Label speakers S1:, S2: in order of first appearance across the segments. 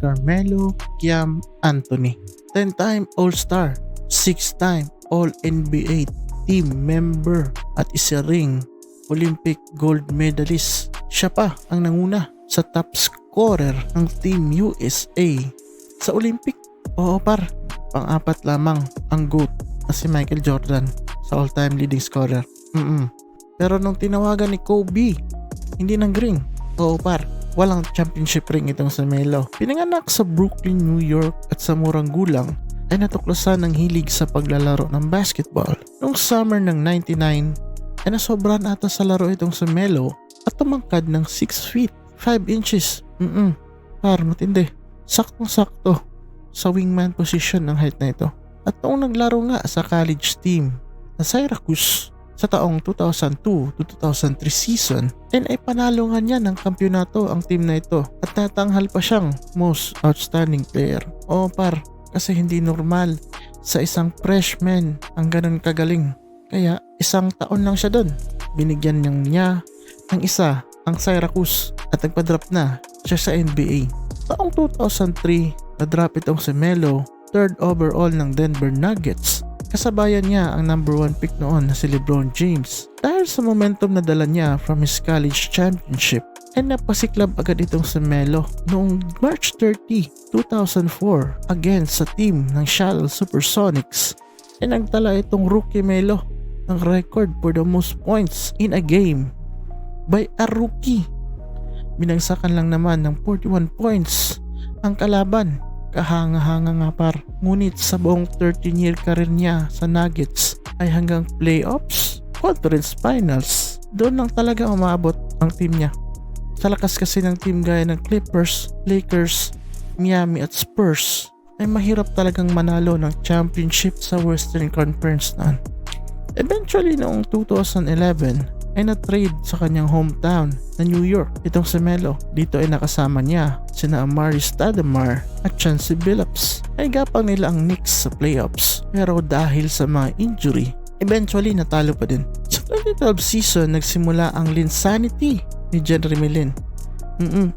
S1: Carmelo Kiam Anthony. 10-time All-Star, 6-time All-NBA team member at isa ring Olympic gold medalist. Siya pa ang nanguna sa top scorer ng Team USA sa Olympic. Oo par, pang-apat lamang ang GOAT na si Michael Jordan sa all-time leading scorer. Pero nung tinawagan ni Kobe, hindi nang ring. Oo par, walang championship ring itong si Melo. Pinanganak sa Brooklyn, New York at sa murang gulang ay natuklasan ng hilig sa paglalaro ng basketball. Noong summer ng 99 ay nasobran ata sa laro itong si Melo at tumangkad ng 6 feet 5 inches. Par, matindi. Saktong-sakto sa wingman position ng height na ito. At noong naglaro nga sa college team na Syracuse sa taong 2002 to 2003 season, ay panalo nga niya ng kampyonato ang team na ito at natanghal pa siyang most outstanding player. O par, kasi hindi normal sa isang freshman ang ganun kagaling. Kaya isang taon lang siya doon. Binigyan niya ng isa ang Syracuse at nagpa-drop na siya sa NBA. Taong 2003, na-drop itong si Melo, 3rd overall ng Denver Nuggets. Kasabayan niya ang number 1 pick noon na si LeBron James. Dahil sa momentum na dala niya from his college championship, ay napasiklab agad itong si Melo noong March 30, 2004 against sa team ng Seattle Supersonics. Ay nagtala itong rookie Melo ng record for the most points in a game by a rookie. Binagsakan lang naman ng 41 points ang kalaban. Kahanga-hanga nga par. Ngunit sa buong 13-year career niya sa Nuggets ay hanggang playoffs, conference finals, doon lang talaga umabot ang team niya. Sa lakas kasi ng team gaya ng Clippers, Lakers, Miami at Spurs ay mahirap talagang manalo ng championship sa Western Conference noon. Eventually noong 2011 ay na-trade sa kanyang hometown na New York itong si Melo. Dito ay nakasama niya sina Amari Stoudemire at Chauncey Billups. Ay gapang nila ang Knicks sa playoffs, pero dahil sa mga injury, eventually natalo pa din. Sa 2012 season, nagsimula ang Linsanity ni Jeremy Lin.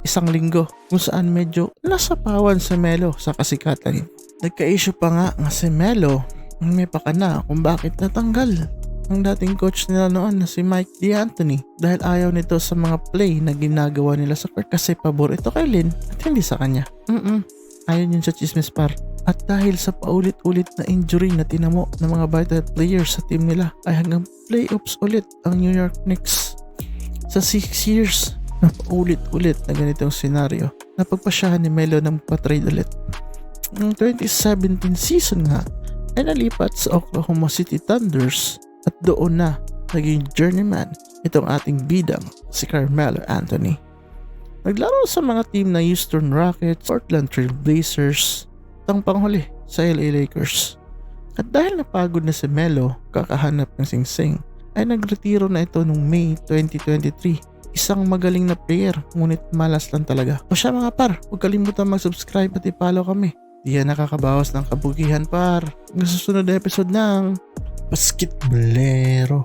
S1: Isang linggo kung saan medyo nasapawan si Melo sa kasikatan. Nagka-issue pa nga si Melo may pakana kung bakit natanggal ang dating coach nila noon na si Mike D'Antoni dahil ayaw nito sa mga play na ginagawa nila sa court kasi pabor ito kay Lin at hindi sa kanya. Ayon yun sa chismis par. At dahil sa paulit-ulit na injury na tinamo ng mga vital players sa team nila ay hanggang playoffs ulit ang New York Knicks. Sa 6 years na paulit-ulit na ganitong senaryo, napagpasyahan ni Melo na magpa-trade ulit. Noong 2017 season nga ay nalipat sa Oklahoma City Thunders at doon na naging journeyman itong ating bidang si Carmelo Anthony. Naglaro sa mga team na Houston Rockets, Portland Trail Blazers, tang panghuli sa LA Lakers. At dahil napagod na si Melo kakahanap ng singsing, ay nagretiro na ito noong May 2023. Isang magaling na player, ngunit malas lang talaga. O siya mga par, huwag kalimutan mag-subscribe at i-follow kami. Di yan nakakabawas ng kabugihan par. Hanggang sa susunod na episode ng Basketbolero.